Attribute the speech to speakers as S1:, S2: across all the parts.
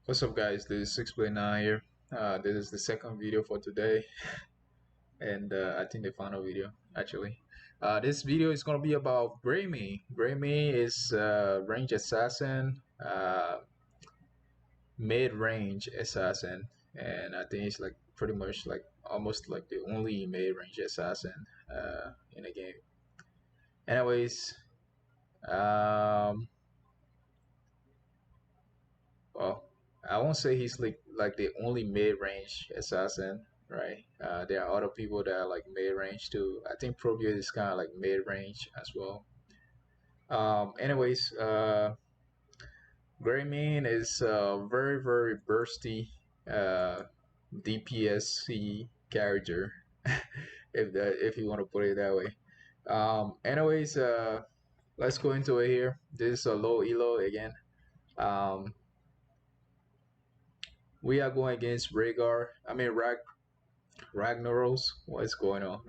S1: What's up, guys? This is 6Blade now here. This is the second video for today, and I think the final video actually. This video is gonna be about Graymane. Graymane is range assassin, mid-range assassin, and I think it's like pretty much like almost like the only mid-range assassin in the game. Anyways, um, well, I won't say he's like the only mid-range assassin, right? There are other people that are like mid-range too. I think Probius is kind of like mid-range as well. Anyways, Greymane is a very bursty uh, DPSC character, if you want to put it that way. Anyways, let's go into it here. This is a low elo again. Um, we are going against Ragnaros. What's going on?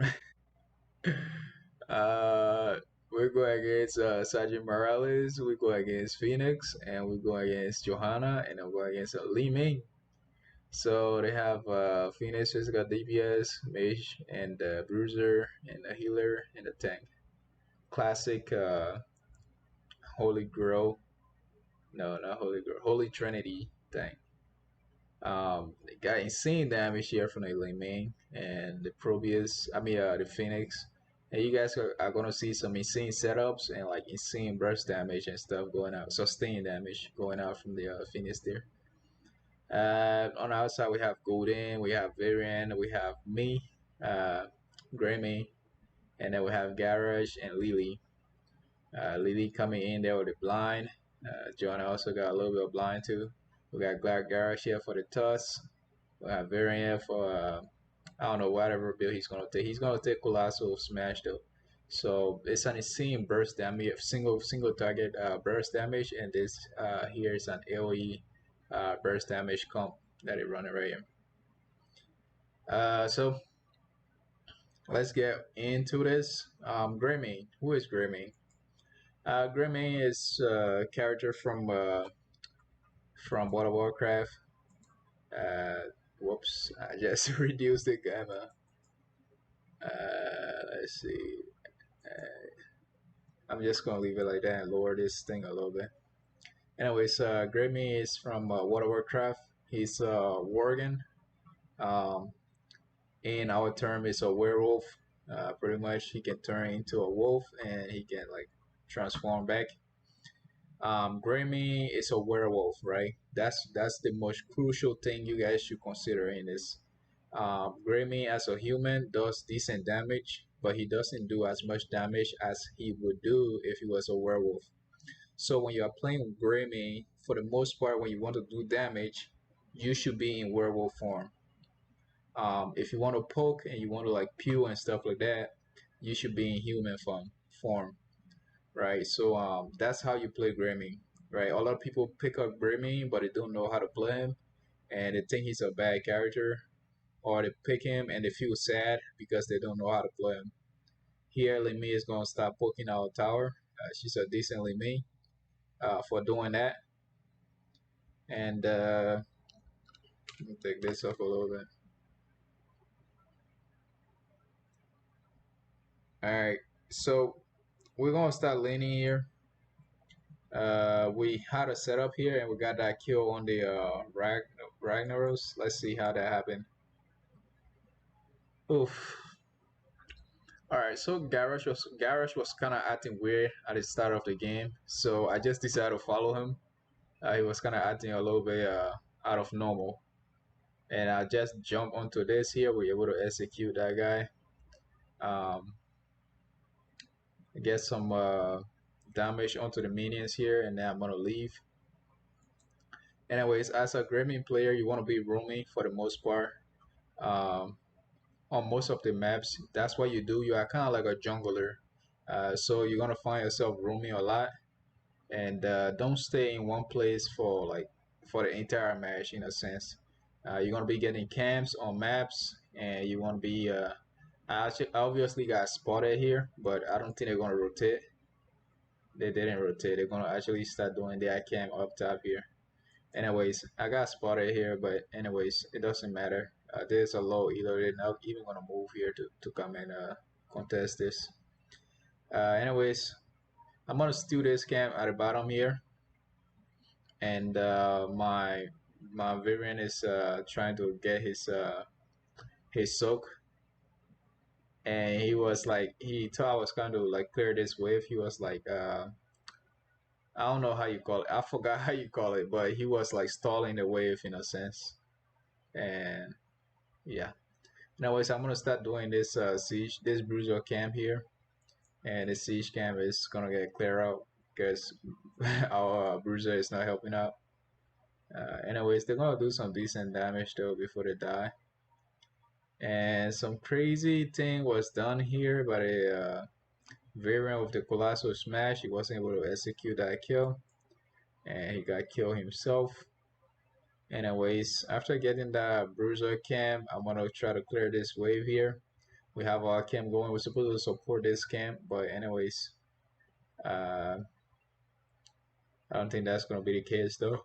S1: uh, we're going against Sergeant Morales. We're going against Phoenix, and we're going against Johanna, and we're going against Li Ming. So they have Phoenix has got DPS, Mage, and Bruiser, and a healer, and a tank. Classic Holy Grail. No, not Holy Grail. Holy Trinity tank. They got insane damage here from the Graymane and the Probius. The Phoenix. And you guys are gonna see some insane setups and like insane burst damage and stuff going out, sustained damage going out from the Phoenix there. On the outside we have Golden, we have Varian, we have me, Graymane, and then we have Garage and Lily. Lily coming in there with the blind. John also got a little bit of blind too. We got Garage here for the toss. We have Varian for I don't know whatever build he's gonna take. He's gonna take Colossal Smash though. So it's an insane burst damage, single target burst damage, and this here is an AOE burst damage comp that it running right here. So let's get into this. Graymane. Who is Graymane? Graymane is a character from World of Warcraft. Whoops, I just reduced the gamma. Let's see. I'm just gonna leave it like that and lower this thing a little bit. Anyways, Graymane is from World of Warcraft. He's a Worgen. Um, in our term, is a werewolf. Pretty much, he can turn into a wolf and he can like transform back. Graymane is a werewolf, right? That's the most crucial thing you guys should consider in this. Graymane as a human does decent damage, but he doesn't do as much damage as he would do if he was a werewolf. So when you are playing Graymane, for the most part, when you want to do damage, you should be in werewolf form. If you want to poke and you want to like pew and stuff like that, you should be in human form, right? So that's how you play Graymane, right? A lot of people pick up Graymane, but they don't know how to play him, and they think he's a bad character, or they pick him and they feel sad because they don't know how to play him. Here, Lemmy is gonna start poking our tower. She's a decent Lemmy for doing that, and let me take this off a little bit. All right, so we're gonna start laning here. We had a setup here and we got that kill on the Ragnaros. Let's see how that happened. Oof. Alright, so Garage was kind of acting weird at the start of the game, so I just decided to follow him. He was kind of acting a little bit out of normal, and I just jump onto this here. We're able to execute that guy. Get some damage onto the minions here, and then I'm gonna leave. Anyways, as a Graymane player, you want to be roaming for the most part. Um, on most of the maps, that's what you do. You are kind of like a jungler, so you're gonna find yourself roaming a lot, and don't stay in one place for the entire match. In a sense, you're gonna be getting camps on maps, and you want to be. I actually obviously got spotted here, but I don't think they're gonna rotate. They didn't rotate. They're gonna actually start doing their camp up top here. Anyways, I got spotted here, but anyways, it doesn't matter. There's a low either. They're not even gonna move here to come and contest this. Anyways, I'm gonna steal this camp at the bottom here, and my variant is trying to get his soak, and he was like he thought I was going to like clear this wave. He was like I don't know how you call it. I forgot how you call it, but he was like stalling the wave in a sense, and yeah. Anyways, I'm gonna start doing this siege, this bruiser camp here, and the siege camp is gonna get clear out because our bruiser is not helping out. Anyways, they're gonna do some decent damage though before they die. And some crazy thing was done here by a variant of the Colossal Smash. He wasn't able to execute that kill, and he got killed himself. Anyways, after getting that bruiser camp, I'm gonna try to clear this wave here. We have our camp going. We're supposed to support this camp, but anyways, uh, I don't think that's gonna be the case though,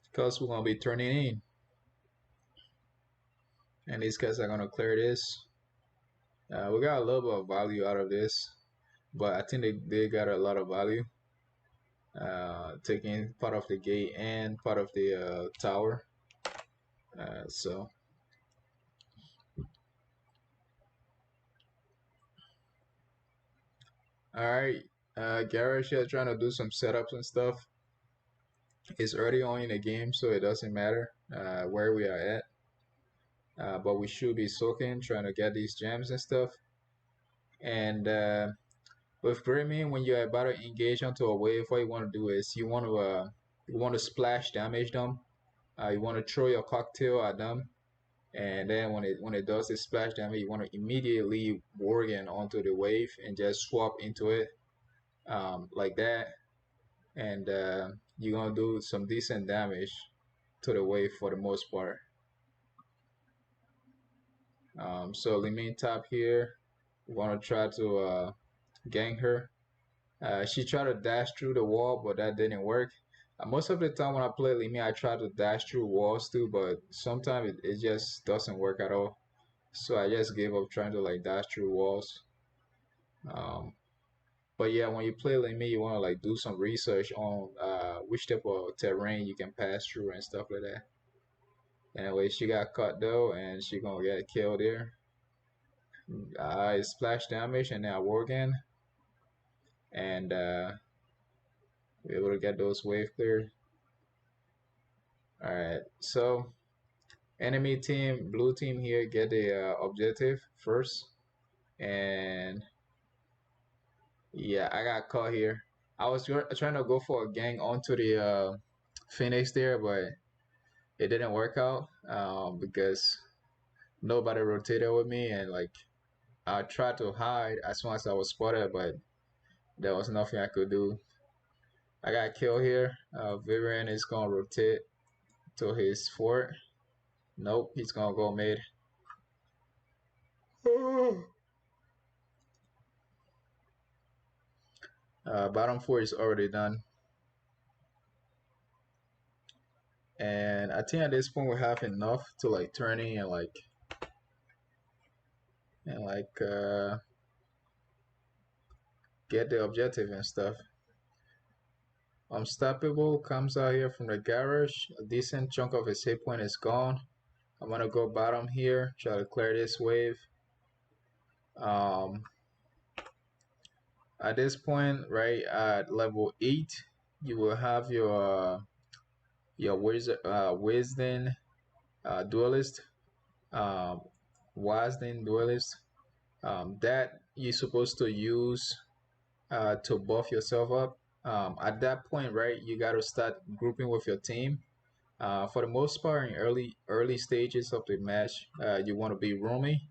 S1: because we're gonna be turning in, and these guys are gonna clear this. We got a little bit of value out of this, but I think they got a lot of value, taking part of the gate and part of the tower. So all right, Garage here trying to do some setups and stuff. It's early on in the game, so it doesn't matter where we are at. But we should be soaking, trying to get these gems and stuff. And with Graymane, when you're about to engage onto a wave, what you want to do is you want to splash damage them. You want to throw your cocktail at them, and then when it does the splash damage, you want to immediately worgen onto the wave and just swap into it like that, and you're gonna do some decent damage to the wave for the most part. So Limine top here, we want to try to gang her. She tried to dash through the wall, but that didn't work. Most of the time when I play Limine, I try to dash through walls too, but sometimes it just doesn't work at all. So I just gave up trying to like dash through walls. Um, but yeah, when you play Limine, you want to like do some research on which type of terrain you can pass through and stuff like that. Anyway, she got caught though, and she gonna get killed there. I splash damage and then I war again, and be able to get those wave cleared. All right, so enemy team, blue team here, get the objective first, and yeah, I got caught here. I was trying to go for a gang onto the Phoenix there, but it didn't work out because nobody rotated with me, and like I tried to hide as soon as I was spotted, but there was nothing I could do. I got killed here. Vivian is gonna rotate to his fort. Nope, he's gonna go mid. Bottom four is already done. And I think at this point we have enough to like turning and get the objective and stuff. Unstoppable comes out here from the garage. A decent chunk of his hit point is gone. I'm gonna go bottom here, try to clear this wave. Um, at this point, right at level 8, you will have your wisdom duelist, um, wisdom duelist. That you're supposed to use to buff yourself up. At that point, right, you got to start grouping with your team. For the most part, in early stages of the match, you want to be roomy,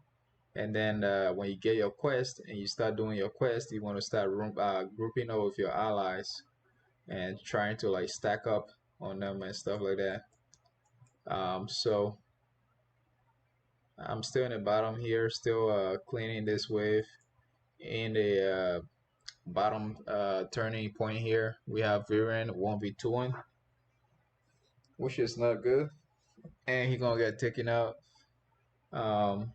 S1: and then when you get your quest and you start doing your quest, you want to start grouping up with your allies and trying to like stack up on them and stuff like that. So I'm still in the bottom here, still cleaning this wave in the bottom turning point here. We have Viren 1v2ing, which is not good. And he gonna get taken out. Um,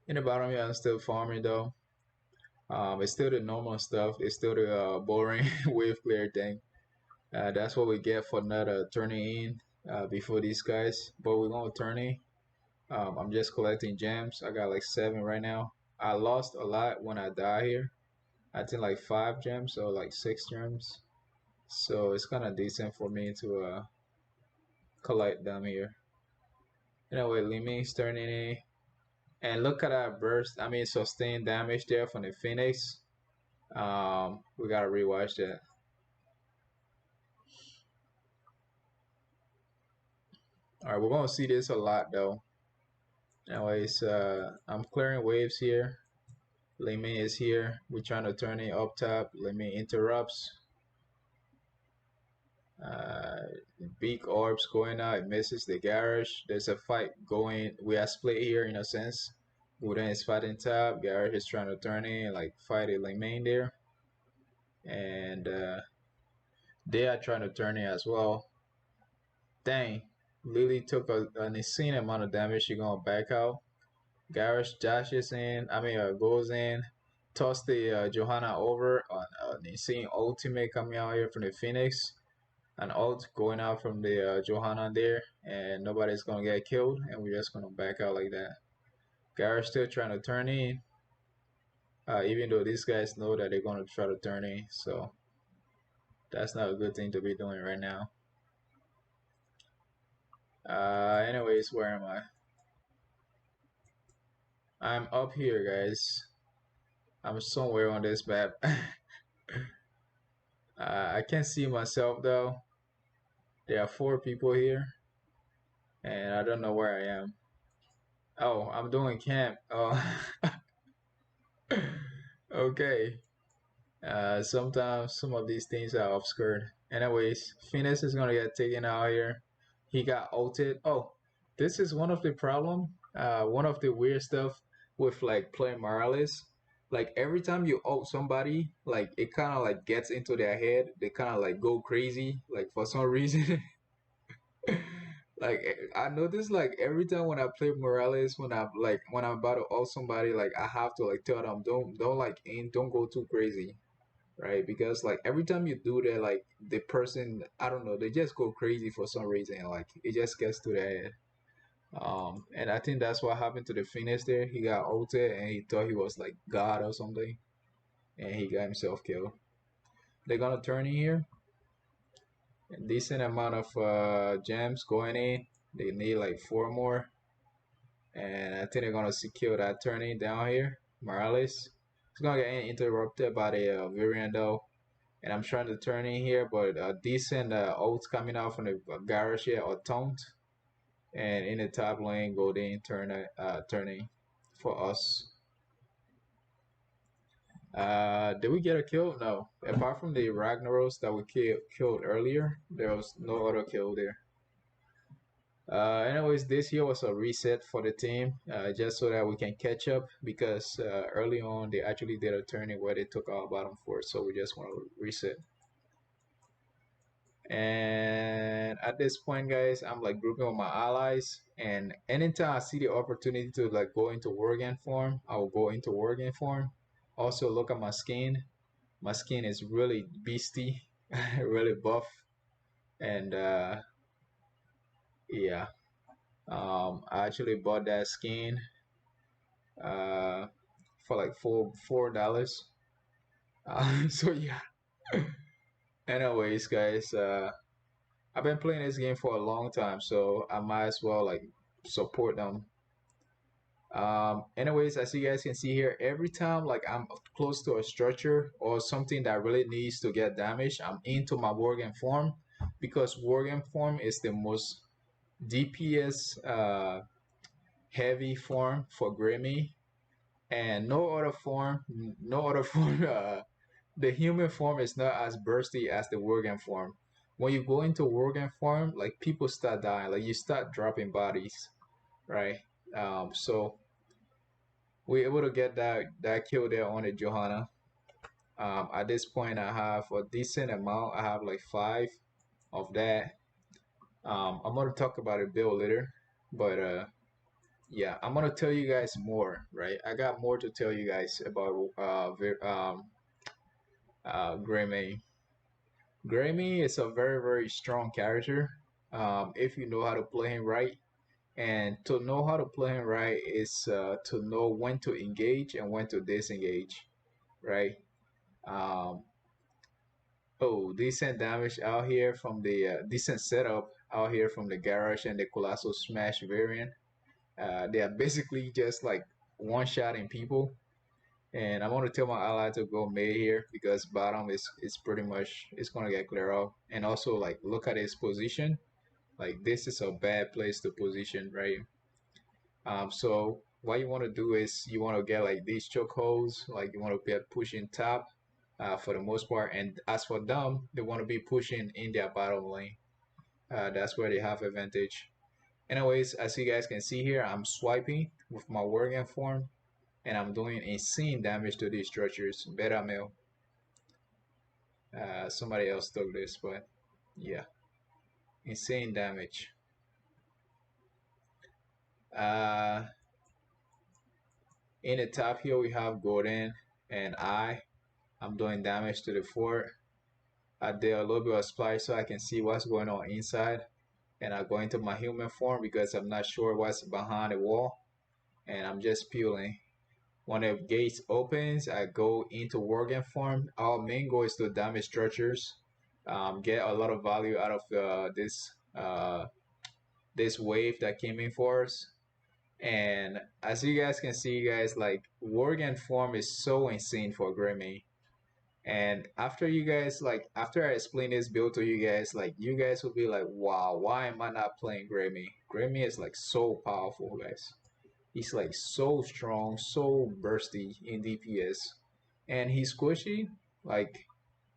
S1: in the bottom here, I'm still farming though. It's still the normal stuff. It's still the boring wave clear thing. That's what we get for not turning in before these guys. But we're gonna turn in. I'm just collecting gems. I got like 7 right now. I lost a lot when I die here. I think like 5 gems or like 6 gems. So it's kind of decent for me to collect them here. Anyway, Limi's turning in. And look at that burst. I mean, sustained damage there from the Phoenix. We gotta rewatch that. All right, we're gonna see this a lot though. Anyways, I'm clearing waves here. Limi is here. We're trying to turn it up top. Limi interrupts. Uh, Big orbs going out. It misses the garage. There's a fight going. We are split here in a sense. Wooden is fighting top. Garage is trying to turn in, like fight a Limi there. And they are trying to turn in as well. Dang. Lily took an insane amount of damage. She gonna back out. Garage dashes in. I mean, goes in. Toss the Johanna over on an insane ultimate coming out here from the Phoenix. An ult going out from the Johanna there, and nobody's gonna get killed, and we're just gonna back out like that. Garage still trying to turn in, even though these guys know that they're gonna try to turn in, so that's not a good thing to be doing right now. Anyways, where am I? I'm up here, guys. I'm somewhere on this map. I can't see myself though. There are 4 people here, and I don't know where I am. Oh, I'm doing camp. Oh, okay. Sometimes some of these things are obscured. Anyways, Phoenix is gonna get taken out here. He got ulted. Oh, this is one of the problem. One of the weird stuff with like playing Morales. Like every time you ult somebody, like it kind of like gets into their head. They kind of like go crazy, like for some reason. Like I notice like every time when I play Morales, when I'm about to ult somebody, like I have to like tell them don't like aim, don't go too crazy, right? Because like every time you do that, like the person, I don't know, they just go crazy for some reason. Like it just gets to their head. And I think that's what happened to the Phoenix there. He got ulted and he thought he was like God or something, and he got himself killed. They're gonna turn in here. A decent amount of gems going in. They need like 4 more, and I think they're gonna secure that turning down here. Morales. It's gonna get interrupted by the Varian though. And I'm trying to turn in here, but a decent ults coming out from the garage here or taunt. And in the top lane, Golden turning for us. Did we get a kill? No. Apart from the Ragnaros that we killed earlier, there was no other kill there. Anyways, this here was a reset for the team, just so that we can catch up because early on they actually did a turning where they took our bottom 4, so we just want to reset. And at this point, guys, I'm like grouping with my allies, and anytime I see the opportunity to like go into Worgen form, I will go into Worgen form. Also look at my skin. My skin is really beastie, really buff, and yeah, I actually bought that skin uh for like $4. So yeah. Anyways, guys, I've been playing this game for a long time, so I might as well like support them. Anyways, as you guys can see here, every time like I'm close to a structure or something that really needs to get damaged, I'm into my Worgen form because Worgen form is the most DPS heavy form for Graymane, and no other form. The human form is not as bursty as the Worgen form. When you go into Worgen form, like people start dying, like you start dropping bodies, right? So We able to get that kill there on the Johanna. At this point, I have a decent amount. I have like 5 of that. I'm gonna talk about it build later, but yeah, I'm gonna tell you guys more. Right, I got more to tell you guys about Graymane. Graymane is a very strong character. If you know how to play him right, and to know how to play him right is to know when to engage and when to disengage. Right. Um, oh, decent damage out here from the decent setup out here from the garage and the Colossal Smash variant. They are basically just like one-shotting people. And I'm gonna tell my ally to go mid here because bottom is pretty much it's gonna get clear out. And also like look at his position. Like this is a bad place to position, right? So what you want to do is you want to get like these chokeholds, like you want to be pushing top for the most part. And as for them, they want to be pushing in their bottom lane. That's where they have advantage. Anyways, as you guys can see here, I'm swiping with my working form and I'm doing insane damage to these structures. Beta mail. Somebody else took this, but yeah, insane damage. Uh, in the top here, we have Gordon and I'm doing damage to the fort. I did a little bit of splice so I can see what's going on inside. And I go into my human form because I'm not sure what's behind the wall. And I'm just peeling. When the gates opens, I go into working form. Our main goal is to damage structures, get a lot of value out of this wave that came in for us. And as you guys can see, guys, like working form is so insane for Grammy. And after you guys like after I explain this build to you guys, like you guys will be like, wow, why am I not playing Grammy? Grammy is like so powerful, guys. He's like so strong, so bursty in DPS. And he's squishy. Like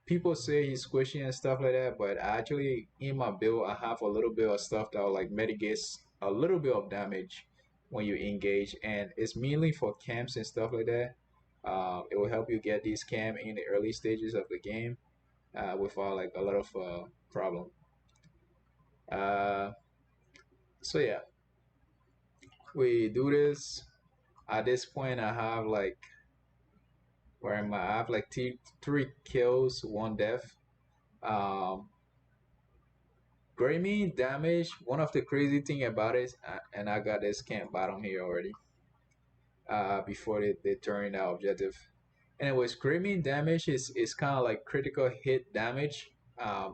S1: people say he's squishy and stuff like that, but actually in my build I have a little bit of stuff that will like mitigates a little bit of damage when you engage, and it's mainly for camps and stuff like that. It will help you get these camp in the early stages of the game without like a lot of problem. Uh, so yeah, we do this. At this point, I have like where am I? I have like three kills, 1 death. Um, Grammy damage. One of the crazy thing about it, and I got this camp bottom here already. Before they turn that objective. Anyways, Grammy damage is kind of like critical hit damage.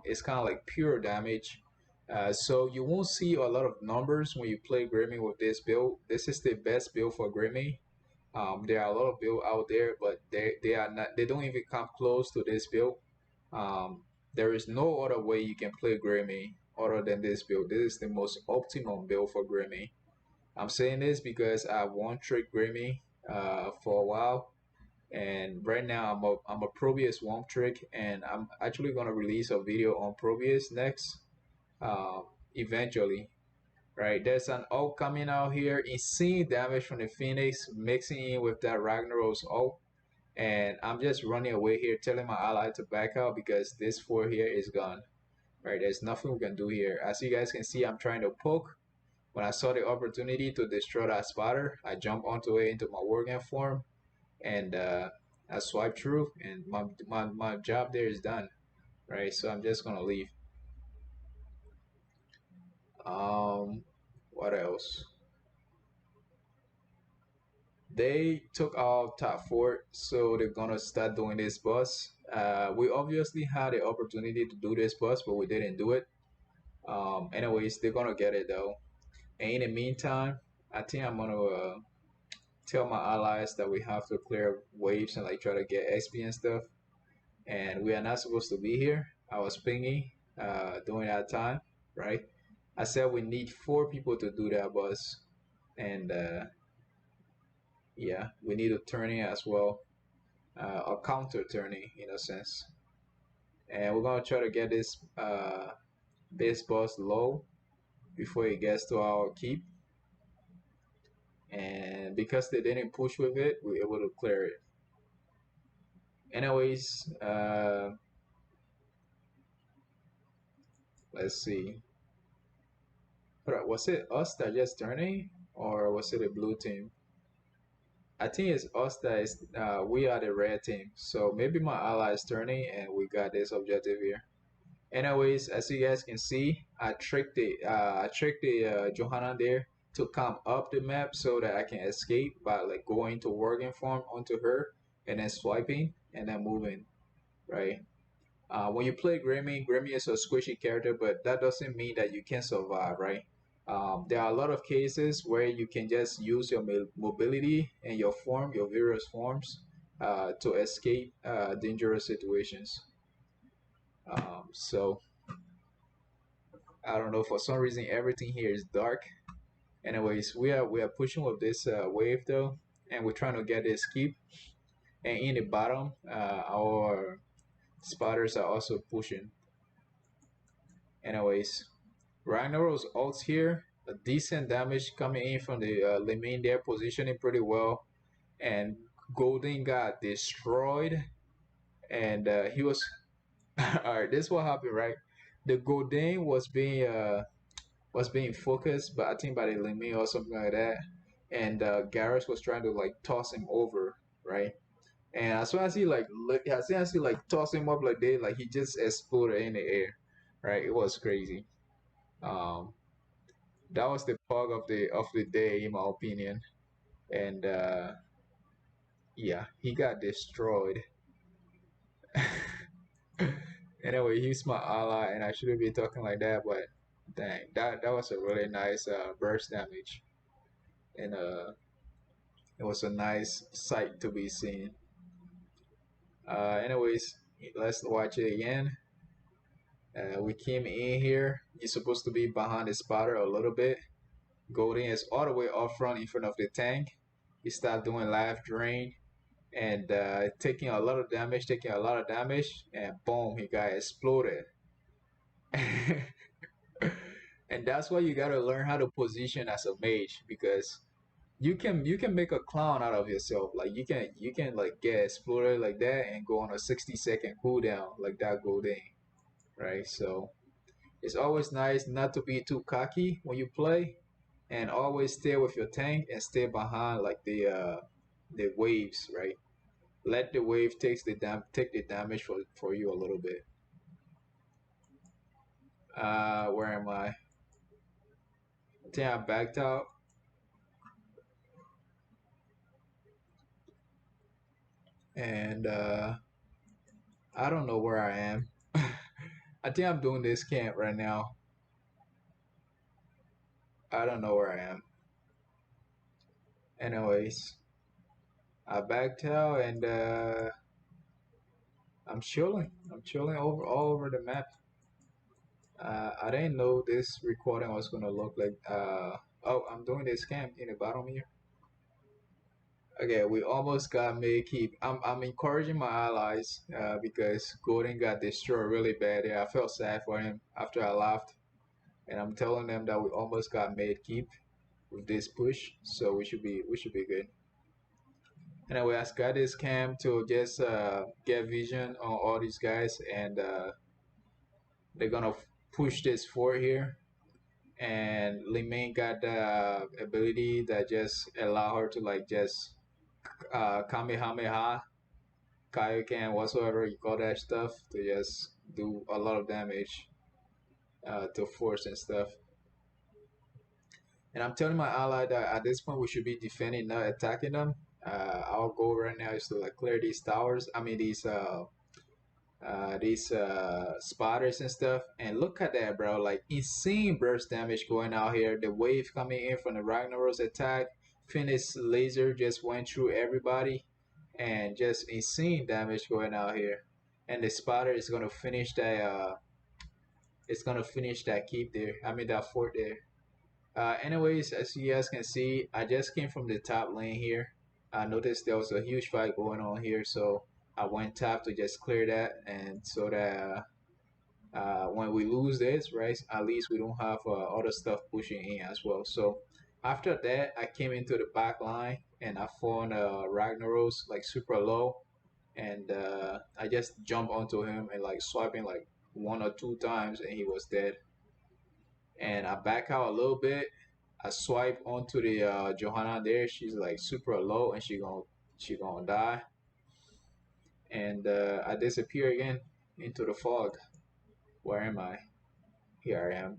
S1: It's kind of like pure damage. So you won't see a lot of numbers when you play Grammy with this build. This is the best build for Grammy. There are a lot of build out there, but they are not. They don't even come close to this build. There is no other way you can play Grammy other than this build. This is the most optimum build for Grammy. I'm saying this because I won trick Grammy for a while, and right now I'm a Probius one trick, and I'm actually gonna release a video on Probius next, eventually. Right, there's an ult coming out here, insane damage from the Phoenix, mixing in with that Ragnarok's ult, and I'm just running away here, telling my ally to back out because this fort here is gone. Right, there's nothing we can do here. As you guys can see, I'm trying to poke. When I saw the opportunity to destroy that spotter, I jumped onto it into my working form, and I swiped through, and my job there is done. Right, so I'm just gonna leave. Um, what else? They took our top fort, so they're gonna start doing this bus. We obviously had the opportunity to do this bus, but we didn't do it. Anyways, they're gonna get it though. And in the meantime, I think I'm gonna tell my allies that we have to clear waves and like try to get XP and stuff. And we are not supposed to be here. I was pinging during that time, right? I said we need 4 people to do that bus, and yeah, we need a turning as well, a counter turning in a sense. And we're gonna try to get this boss low before it gets to our keep. and because they didn't push with it, we were able to clear it. Anyways, let's see. But was it us that just turning, or was it a blue team? I think it's us that is. We are the red team, so maybe my ally is turning, and we got this objective here. Anyways, as you guys can see, I tricked the Johanna there to come up the map so that I can escape by like going to working form onto her and then swiping and then moving, right? When you play Graymane, Graymane is a squishy character, but that doesn't mean that you can survive, right? There are a lot of cases where you can just use your mobility and your form, your various forms, to escape dangerous situations. So I don't know, for some reason everything here is dark. Anyways, we are pushing with this wave though, and we're trying to get this keep. And in the bottom, our spotters are also pushing. Anyways, Ragnarok's ults here, a decent damage coming in from the Lemine there, positioning pretty well. And Golden got destroyed, and he was. Alright, this is what happened, right? The Golden was being focused, but I think by the Lemine or something like that. And Garrus was trying to like toss him over, right? And as soon as he like as soon as he like tossed him up like they like he just exploded in the air, right? It was crazy. Um, that was the bug of the day in my opinion. And yeah, he got destroyed. Anyway, he's my ally, and I shouldn't be talking like that, but dang, that was a really nice burst damage, and it was a nice sight to be seen. Anyways, let's watch it again. We came in here. You're supposed to be behind the spotter a little bit. Golden is all the way up front in front of the tank. He started doing live drain and taking a lot of damage, and boom, he got exploded. And that's why you gotta learn how to position as a mage because you can make a clown out of yourself. Like you can like get exploded like that and go on a 60-second cooldown like that Golden, right? So it's always nice not to be too cocky when you play, and always stay with your tank and stay behind like the waves, right? Let the wave take the damage for you a little bit. Where am I? I think I backed out, and I don't know where I am. I think I'm doing this camp right now. I don't know where I am. Anyways, I backed out and I'm chilling. I'm chilling over all over the map. I didn't know this recording was gonna look like. Oh, I'm doing this camp in the bottom here. Okay, we almost got mid keep. I'm encouraging my allies because Gordon got destroyed really bad there. I felt sad for him after I left, and I'm telling them that we almost got mid keep with this push, so we should be good. Anyway, I got this camp to just get vision on all these guys, and they're gonna push this fort here. And Liming got the ability that just allow her to like just Kamehameha, Kaioken, whatsoever you call that stuff, to just do a lot of damage to force and stuff. And I'm telling my ally that at this point we should be defending, not attacking them. Our goal right now is to like clear these towers. I mean these spotters and stuff. And look at that, bro! Like insane burst damage going out here. The wave coming in from the Ragnarok's attack. Finish laser just went through everybody, and just insane damage going out here. And the spotter is gonna finish that. It's gonna finish that keep there. I mean that fort there. Anyways, as you guys can see, I just came from the top lane here. I noticed there was a huge fight going on here, so I went top to just clear that, and so that when we lose this, right, at least we don't have other stuff pushing in as well. So After that, I came into the back line and I found Ragnaros like super low, and I just jumped onto him and like swiping like one or two times, and he was dead. And I back out a little bit. I swipe onto the Johanna there. She's like super low, and she gonna die. And I disappear again into the fog. Where am I? Here I am.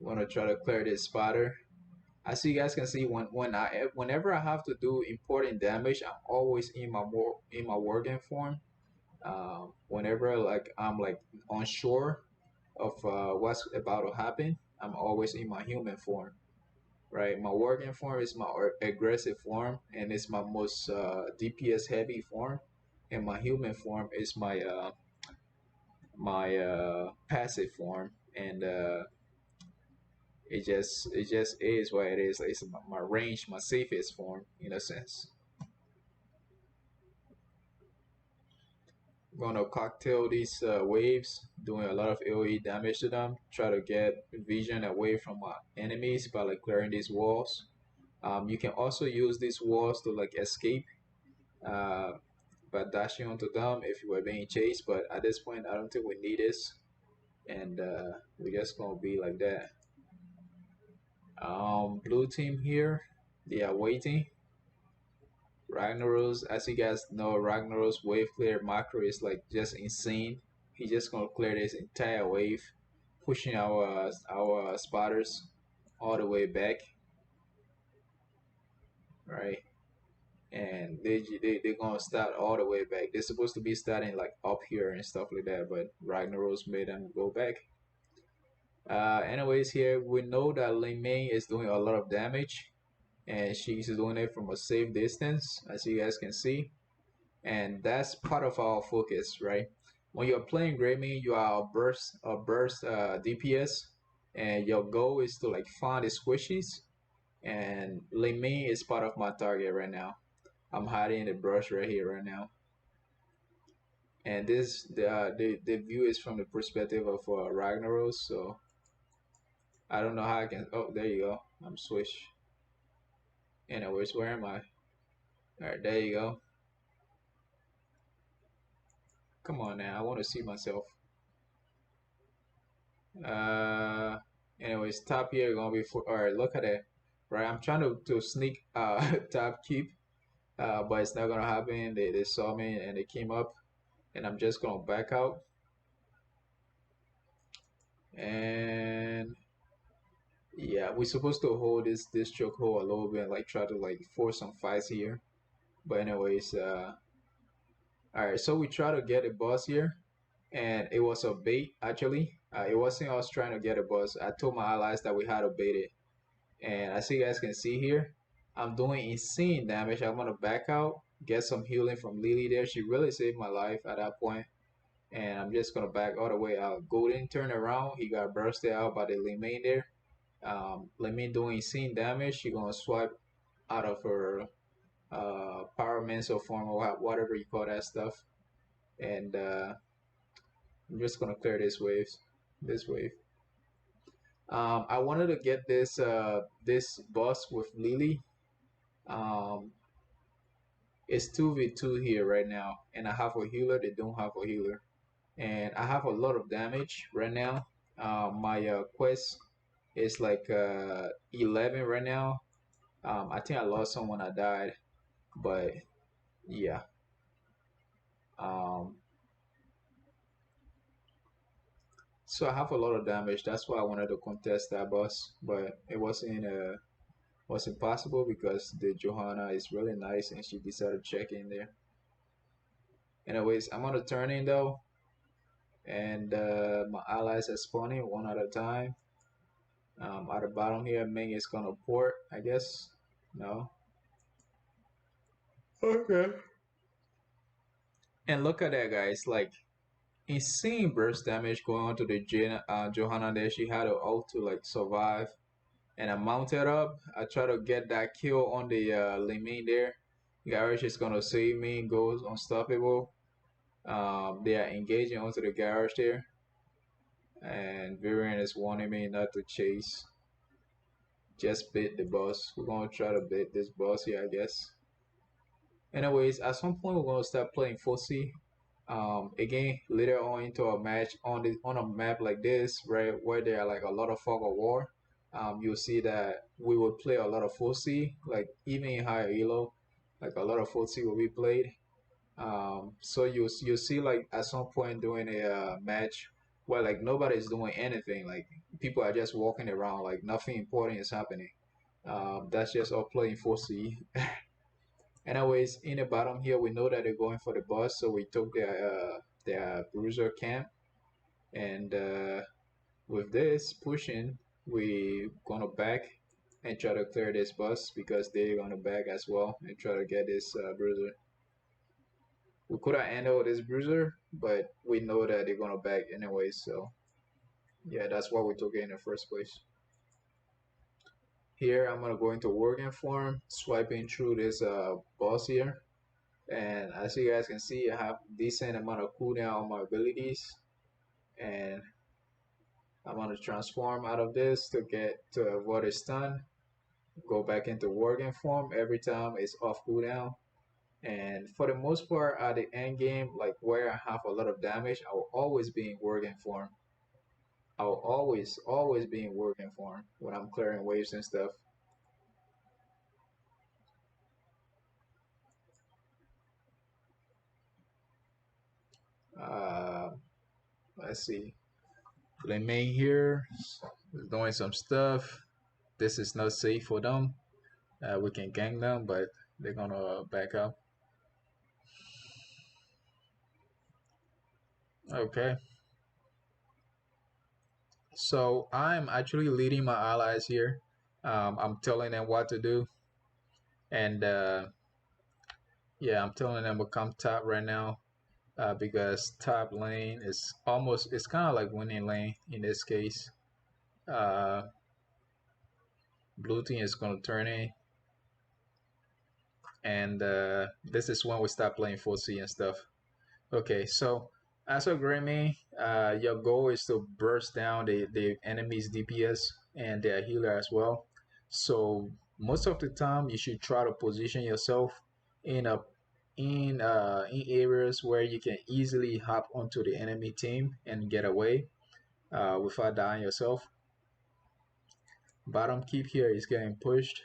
S1: I'm gonna try to clear this spotter. As you guys can see, whenever I have to do important damage, I'm always in my working form. Whenever like I'm like unsure of what's about to happen, I'm always in my human form. Right, my working form is my aggressive form, and it's my most DPS heavy form, and my human form is my passive form, and it just is what it is. It's my range, my safest form in a sense. I'm gonna cocktail these waves, doing a lot of AoE damage to them. Try to get vision away from my enemies by like clearing these walls. You can also use these walls to like escape uh, by dashing onto them if you were being chased. But at this point, I don't think we need this, and we're just gonna be like that. Blue team here, they are waiting. Ragnaros, as you guys know, Ragnaros wave clear macro is like just insane. He's just gonna clear this entire wave, pushing our spotters all the way back, right? And they're gonna start all the way back. They're supposed to be starting like up here and stuff like that, but Ragnaros made them go back. Anyways, here we know that Mei is doing a lot of damage, and she's doing it from a safe distance, as you guys can see. And that's part of our focus, right? When you're playing Graymane, you are a burst DPS, and your goal is to like find the squishies. And Mei is part of my target right now. I'm hiding in the brush right here right now. And this the view is from the perspective of Ragnaros, so I don't know how I can. Oh, there you go. I'm switch. Anyways, where am I? All right, there you go. Come on now, I want to see myself. Uh, anyways, top here gonna be for. All right, look at it. Right, I'm trying to sneak top keep, but it's not gonna happen. They saw me and they came up, and I'm just gonna back out. And yeah, we're supposed to hold this chokehold a little bit, like try to like force some fights here. But anyways, all right. So we try to get a boss here, and it was a bait actually. It wasn't us trying to get a boss. I told my allies that we had to bait it, and as you guys can see here, I'm doing insane damage. I'm gonna back out, get some healing from Lily there. She really saved my life at that point, and I'm just gonna back all the way out. Golden turn around. He got bursted out by the Lemay there. Lemay doing insane damage. She gonna swipe out of her pyromancer form or whatever you call that stuff, and I'm just gonna clear this wave. I wanted to get this boss with Lily. Um, it's 2v2 here right now, and I have a healer. They don't have a healer, and I have a lot of damage right now. My quest is like 11 right now. I think I lost someone. I died, but yeah. Um, so I have a lot of damage. That's why I wanted to contest that boss, but it wasn't possible because the Johanna is really nice and she decided to check in there. Anyways, I'm gonna turn in though, and my allies are spawning one at a time. At the bottom here, Ming is gonna port, I guess. No. Okay. And look at that, guys! Like insane burst damage going on to the Johanna there. She had an ult to like survive, and I mounted up. I try to get that kill on the Limine there. Garage is gonna save me. Goes unstoppable. They are engaging onto the garage there, and Varian is warning me not to just beat the boss. We're gonna try to beat this boss here, I guess. Anyways, at some point we're gonna start playing footsie. Again, later on into a match on a map like this, right, where there are like a lot of fog of war, you'll see that we will play a lot of footsie, like even in higher elo, like a lot of footsie will be played. So you see like at some point during a match where like nobody's doing anything, like people are just walking around, like nothing important is happening. That's just all playing footsie. Anyways, in the bottom here, we know that they're going for the boss, so we took their bruiser camp, and with this pushing, we gonna back and try to clear this boss because they're gonna back as well and try to get this bruiser. We could have handled this bruiser, but we know that they're gonna back anyway, so yeah, that's why we took it in the first place. Here, I'm gonna go into working form, swiping through this boss here. And as you guys can see, I have decent amount of cooldown on my abilities, and I'm gonna transform out of this to get to avoid a stun. Go back into working form every time it's off cooldown. And for the most part, at the end game, like where I have a lot of damage, I will always be in working form. I will always be in working form when I'm clearing waves and stuff. Uh, let's see. Graymane here is doing some stuff. This is not safe for them. We can gang them, but they're gonna back up. Okay. So I'm actually leading my allies here. I'm telling them what to do, and yeah, I'm telling them to come top right now because top lane is almost it's kind of like winning lane in this case. Uh, Blue team is gonna turn in, and this is when we start playing 4C and stuff. Okay, so as a Grammy, your goal is to burst down the enemy's DPS and their healer as well. So most of the time, you should try to position yourself in a in areas where you can easily hop onto the enemy team and get away without dying yourself. Bottom keep here is getting pushed.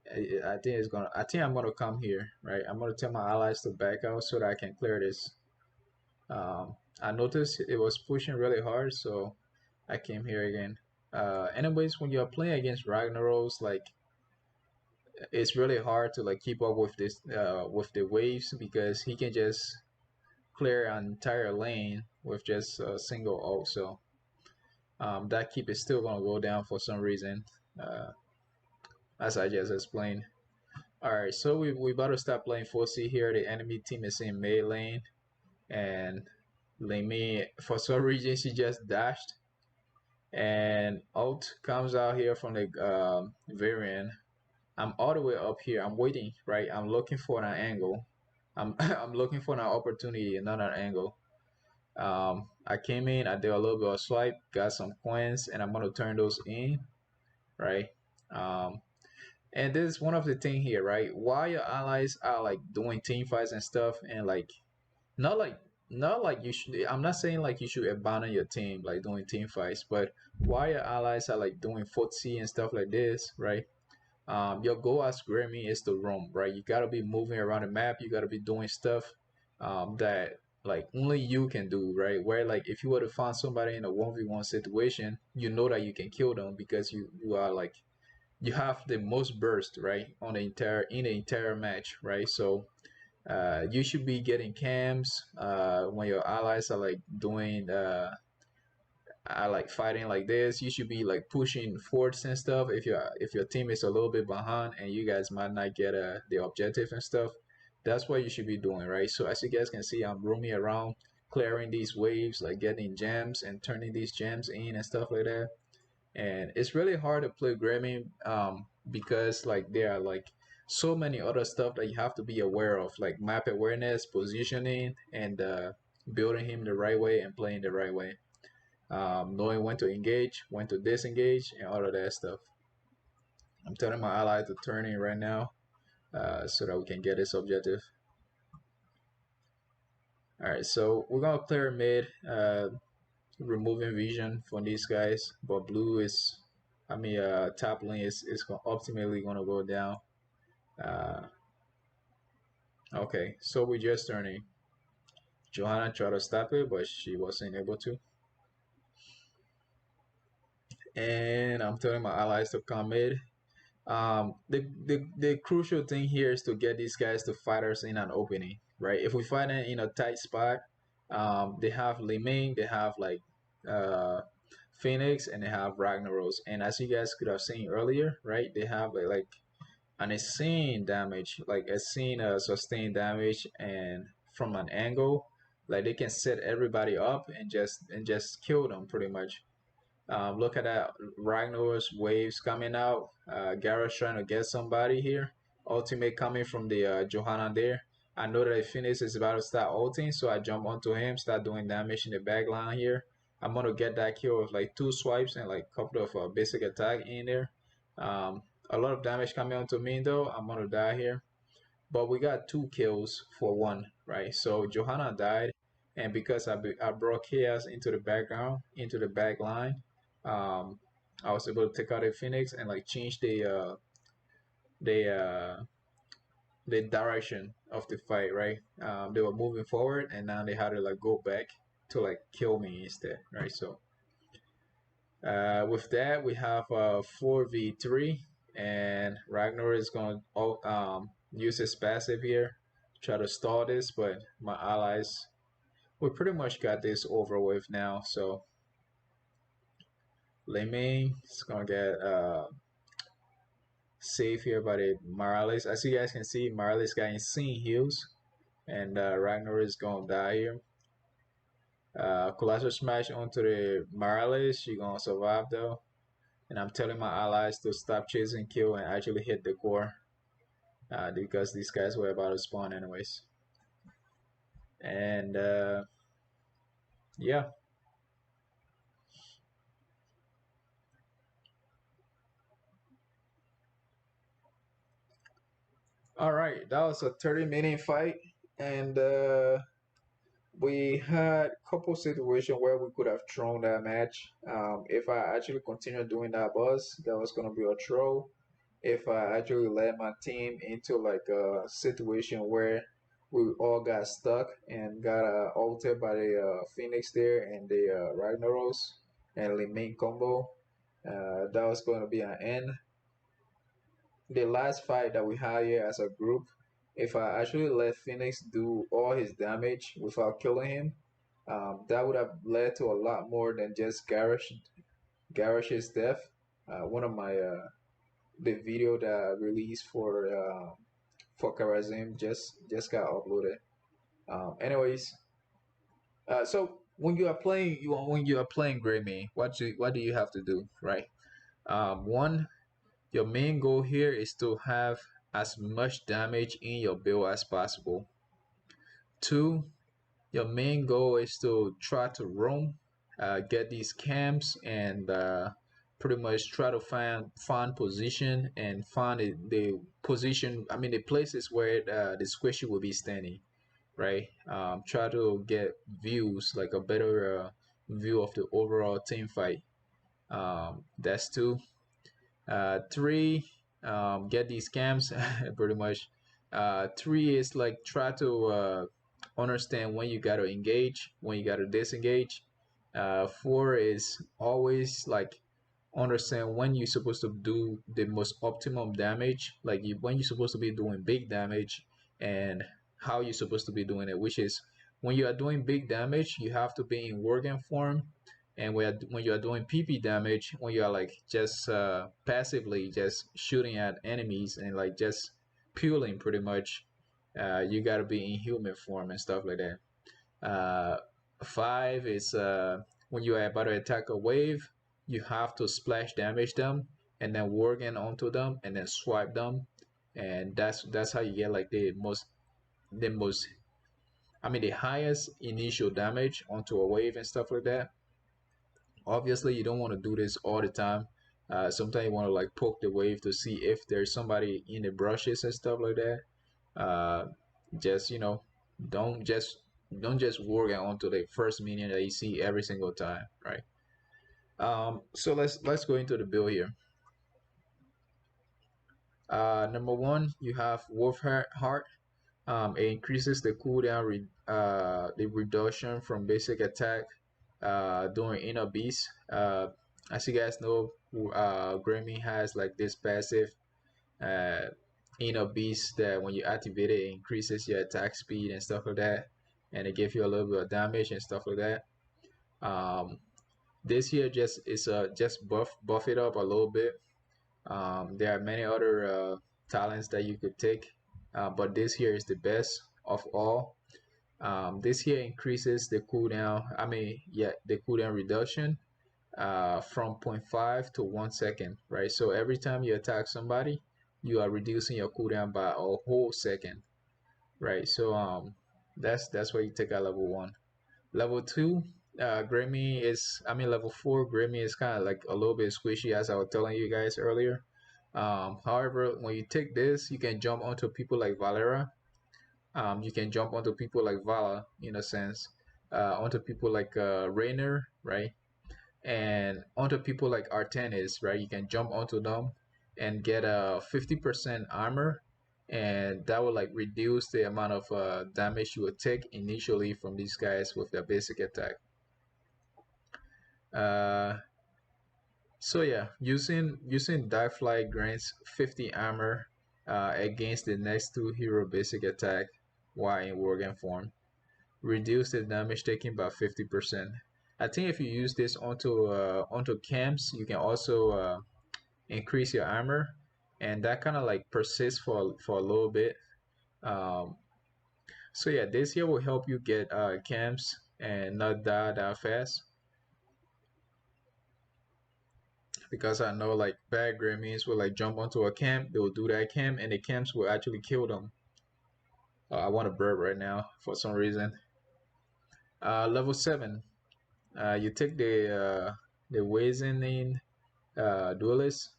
S1: I think it's gonna. I think I'm gonna come here, right? I'm gonna tell my allies to back out so that I can clear this. I noticed it was pushing really hard, so I came here again. Anyways, when you're playing against Ragnaros, like it's really hard to like keep up with this with the waves because he can just clear an entire lane with just a single ult. So that keep is still gonna go down for some reason, uh, as I just explained. All right, so we about to start playing 4C here. The enemy team is in mid lane, and Lemi for some reason she just dashed and Alt comes out here from the variant. I'm all the way up here. I'm waiting, right? I'm looking for an angle. I'm I'm looking for an opportunity, not an angle. I came in, I did a little bit of swipe, got some coins, and I'm gonna turn those in, right? Um, and this is one of the thing here, right? While your allies are like doing team fights and stuff, and like not like not like you should. I'm not saying like you should abandon your team like doing team fights, but while your allies are like doing footsie and stuff like this, right? Your goal as Grammy is to roam, right? You gotta be moving around the map. You gotta be doing stuff that like only you can do, right? Where like if you were to find somebody in a 1v1 situation, you know that you can kill them because you are like you have the most burst, right, on the entire match, right? So you should be getting cams when your allies are like doing like fighting like this. You should be like pushing forwards and stuff. If your team is a little bit behind and you guys might not get the objective and stuff, that's what you should be doing, right? So as you guys can see, I'm roaming around, clearing these waves, like getting gems and turning these gems in and stuff like that. And it's really hard to play Grammy because like there are like so many other stuff that you have to be aware of, like map awareness, positioning, and building him the right way and playing the right way. Knowing when to engage, when to disengage, and all of that stuff. I'm telling my ally to turn in right now, so that we can get this objective. All right, so we're gonna clear mid, removing vision from these guys, but blue is, top lane is ultimately gonna go down. Uh, okay, so we just turning. Johanna tried to stop it, but she wasn't able to. And I'm telling my allies to come mid. The crucial thing here is to get these guys to fight us in an opening, right? If we fight in a tight spot, they have Liming, they have like uh, Phoenix, and they have Ragnaros. And as you guys could have seen earlier, right, they have like an insane damage, like insane sustained damage, and from an angle, like they can set everybody up and just kill them pretty much. Look at that Ragnar's waves coming out. Garrett's trying to get somebody here. Ultimate coming from the Johanna there. I know that Phoenix is about to start ulting, so I jump onto him, start doing damage in the back line here. I'm gonna get that kill with like 2 swipes and like a couple of basic attack in there. A lot of damage coming onto me though. I'm gonna die here. But we got 2 kills for 1, right? So Johanna died, and because I brought chaos into the background, into the back line, um, I was able to take out a Phoenix and like change the the direction of the fight, right? They were moving forward, and now they had to like go back to like kill me instead, right? So with that, we have 4v3, and Ragnar is going to use his passive here, try to stall this, but my allies, we pretty much got this over with now. So Lemay is going to get saved here by the Morales. As you guys can see, Morales got insane heals, and Ragnar is going to die here. Colossal Smash onto the Morales. She's going to survive though. And I'm telling my allies to stop chasing kill and actually hit the core, because these guys were about to spawn anyways. And yeah. All right, that was a 30-minute fight, and we had a couple situations where we could have thrown that match. If I actually continued doing that boss, that was gonna be a throw. If I actually led my team into like a situation where we all got stuck and got altered by the Phoenix there and the Ragnaros and the main combo, that was going to be an end. The last fight that we had here as a group, if I actually let Phoenix do all his damage without killing him, that would have led to a lot more than just Garish's death. One of my the video that I released for Karazim just got uploaded. Anyways, so when you are playing Graymane, what do you have to do, right? One, your main goal here is to have as much damage in your build as possible. Two, your main goal is to try to roam, get these camps, and pretty much try to find position and find the position. I mean the places where the squishy will be standing, right? Try to get views, like a better view of the overall team fight. That's two. Three, get these scams pretty much. Three is like try to understand when you gotta engage, when you gotta disengage. Four is always like understand when you're supposed to do the most optimum damage, like when you're supposed to be doing big damage and how you're supposed to be doing it, which is when you are doing big damage, you have to be in working form, and when you are doing PP damage, when you are like just passively just shooting at enemies and like just pulling pretty much, you gotta be in human form and stuff like that. Uh, Five is when you are about to attack a wave, you have to splash damage them and then working onto them and then swipe them, and that's how you get like the most the highest initial damage onto a wave and stuff like that. Obviously, you don't want to do this all the time. Sometimes you want to like poke the wave to see if there's somebody in the brushes and stuff like that. Uh, just don't just don't just work onto the first minion that you see every single time, right? So let's go into the build here. Number one, you have Wolf Heart. It increases the cooldown, the reduction from basic attack during Inner Beast. As you guys know, Graymane has like this passive uh, Inner Beast that when you activate it, it increases your attack speed and stuff like that, and it gives you a little bit of damage and stuff like that. Um, this here just buff it up a little bit. There are many other talents that you could take, but this here is the best of all. This here increases the cooldown. Yeah, the cooldown reduction from 0.5 to 1 second, right? So every time you attack somebody, you are reducing your cooldown by a whole second, right? So that's why you take at level 1. Level 2, Grammy is, level 4, Grammy is kind of like a little bit squishy, as I was telling you guys earlier. However, when you take this, you can jump onto people like Valera. You can jump onto people like Vala, in a sense, onto people like Rainer, right? And onto people like Artenis, right? You can jump onto them and get a 50% armor, and that will like reduce the amount of damage you would take initially from these guys with their basic attack. Uh, so yeah, using Dive Fly grants 50 armor against the next 2 hero basic attack while in Worgen form. Reduce the damage taken by 50%. I think if you use this onto camps, you can also increase your armor, and that kind of like persists for a little bit. Um, so yeah, this here will help you get camps and not die that fast. Because I know like bad Grammys will like jump onto a camp, they will do that camp, and the camps will actually kill them. I want to burp right now for some reason. Level 7, you take the Wazening Duelist.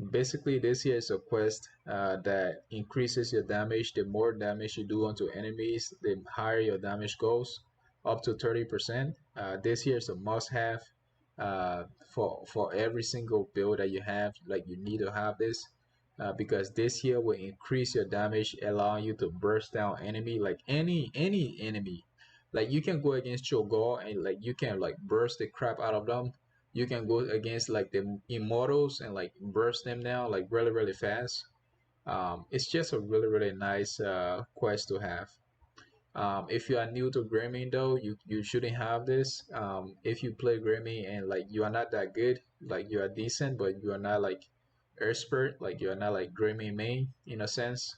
S1: Basically, this here is a quest that increases your damage. The more damage you do onto enemies, the higher your damage goes, up to 30%. This here is a must-have for every single build that you have. Like you need to have this because this here will increase your damage, allowing you to burst down enemy like any enemy. Like you can go against Cho'Gall and like you can like burst the crap out of them. You can go against like the immortals and like burst them down like really fast. It's just a really nice quest to have. If you are new to Graymane though, you shouldn't have this. If you play Graymane and like you are not that good, like you are decent but you are not like expert, like you are not like Graymane main in a sense,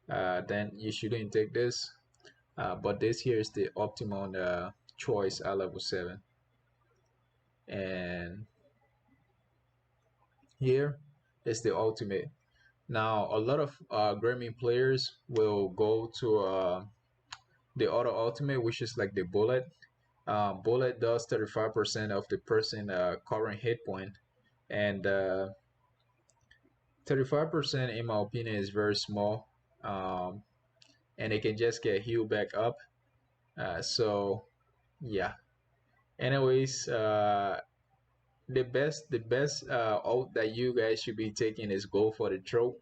S1: then you shouldn't take this. But this here is the optimal choice at level 7. And here is the ultimate. Now, a lot of Grammy players will go to the auto ultimate, which is like the bullet. Bullet does 35% of the person current hit point, and 35% in my opinion is very small, and it can just get healed back up. So yeah. Anyways, the best ult that you guys should be taking is go for the throat.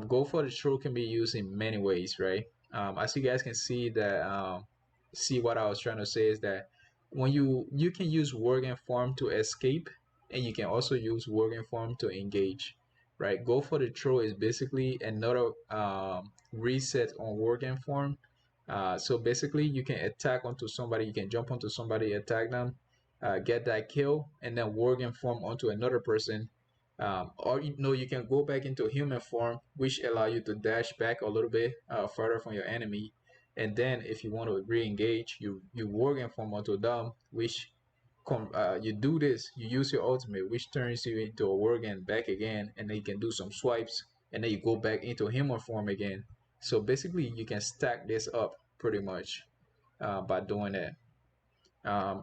S1: Go for the throat can be used in many ways, right? As you guys can see that see what I was trying to say is that when you can use working form to escape, and you can also use working form to engage, right? Go for the throw is basically another reset on working form. So basically you can attack onto somebody, you can jump onto somebody, attack them, get that kill, and then working form onto another person. Or you can go back into human form, which allow you to dash back a little bit further from your enemy, and then if you want to re-engage, you working form onto them, which you do this, you use your ultimate, which turns you into a worgen back again, and then you can do some swipes, and then you go back into human form again. So basically you can stack this up pretty much by doing that.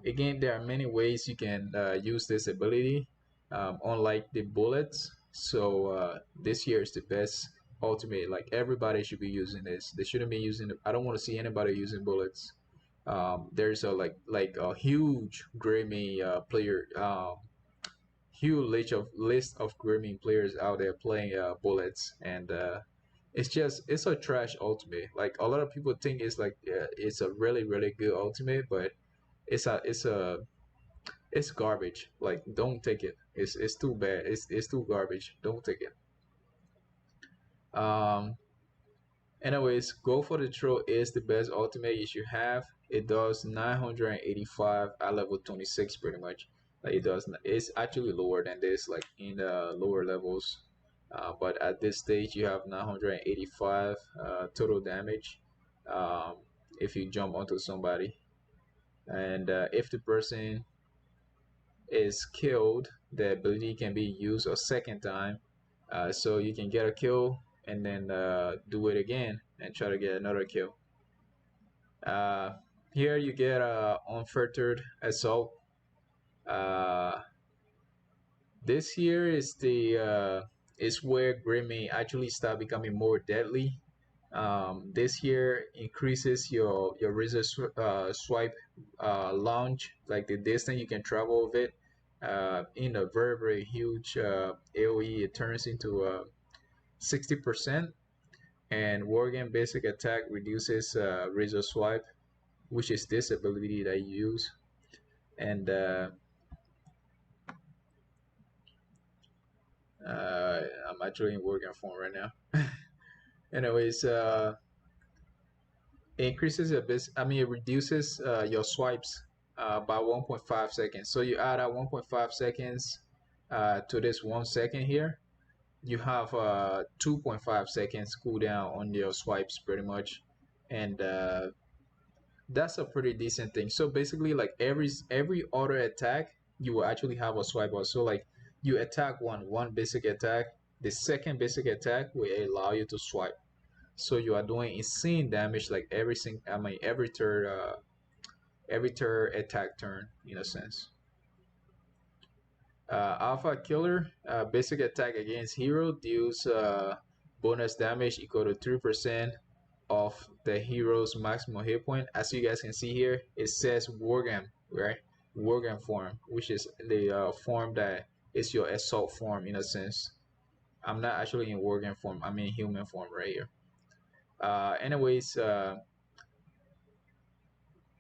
S1: Again, there are many ways you can use this ability. unlike the bullets. So this year is the best ultimate. Like everybody should be using this. They shouldn't be using. I don't want to see anybody using bullets. There's a like a huge Grammy player, huge list of Grammy players out there playing bullets, and it's a trash ultimate. Like a lot of people think it's like it's a really good ultimate, but it's garbage. Like don't take it. It's too bad. It's too garbage. Don't take it. Um, Anyways, Go for the Throat is the best ultimate you should have. It does 985 at level 26 pretty much. Like it does. It's actually lower than this, like in the lower levels. But at this stage, you have 985 total damage um, if you jump onto somebody. And if the person is killed, the ability can be used a second time. So you can get a kill and then do it again and try to get another kill. Uh, Here you get unfiltered assault. Uh, this here is where Grimmy actually start becoming more deadly. This here increases your razor swipe launch, like the distance you can travel with it. In a very huge AOE, it turns into 60%, and Worgen basic attack reduces razor swipe, which is this ability that you use. And I'm actually in Worgen form right now. Anyways, it increases a bit. I mean, it reduces your swipes by 1.5 seconds. So you add 1.5 seconds to this 1 second here. You have 2.5 seconds cooldown on your swipes pretty much, and that's a pretty decent thing. So basically, like every auto attack, you will actually have a swipe out. So like you attack one basic attack, the second basic attack will allow you to swipe. So you are doing insane damage like every third attack turn in a sense. Alpha Killer, basic attack against hero deals bonus damage equal to 3% of the hero's maximum hit point. As you guys can see here, it says Worgam, right? Worgam form, which is the form that is your assault form in a sense. I'm not actually in Worgam form, I'm in human form right here. Anyways,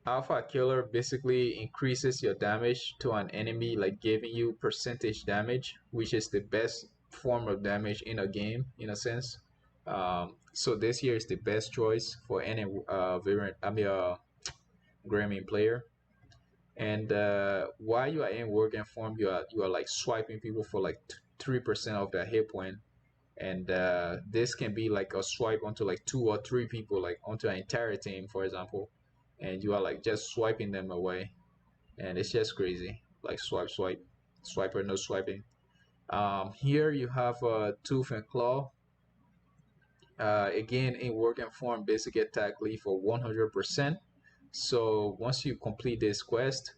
S1: Alpha Killer basically increases your damage to an enemy, like giving you percentage damage, which is the best form of damage in a game, in a sense. So this here is the best choice for any variant, Graymane player. And while you are in working form, you are like swiping people for like 3% of their hit point, and this can be like a swipe onto like 2 or 3 people, like onto an entire team for example, and you are like just swiping them away, and it's just crazy, like swipe or no swiping. Here you have a tooth and claw, again in working form, basic attack lead for 100%. So once you complete this quest,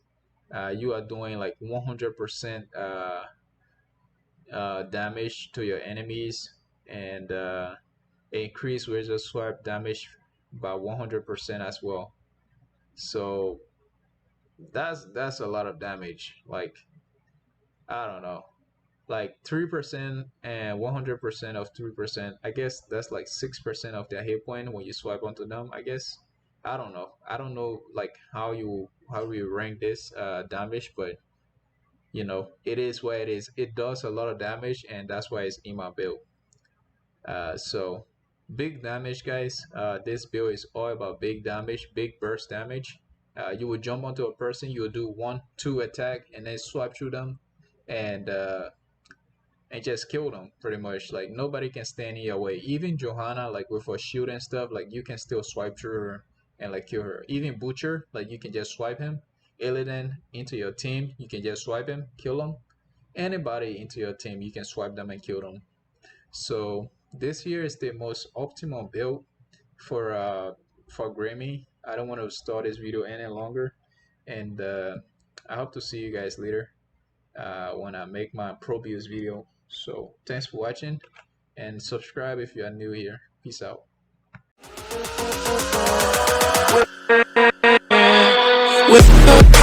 S1: you are doing like 100% damage to your enemies, and increase razor swipe damage by 100% as well. So that's a lot of damage. Like I don't know, like 3% and 100% of 3%. I guess that's like 6% of their hit point when you swipe onto them. I guess I don't know. I don't know like how you rank this damage, but it is what it is. It does a lot of damage, and that's why it's in my build. So big damage, guys. This build is all about big damage, big burst damage. You will jump onto a person, you will do 1-2 attack, and then swipe through them, and just kill them pretty much. Like nobody can stand in your way. Even Johanna, like with her shield and stuff, like you can still swipe through her and like kill her. Even Butcher, like you can just swipe him. Illidan into your team, you can just swipe him, kill him. Anybody into your team, you can swipe them and kill them. So this here is the most optimal build for Grammy. I don't want to start this video any longer, and I hope to see you guys later. when I make my Probius video. So thanks for watching and subscribe if you are new here. Peace out.
S2: With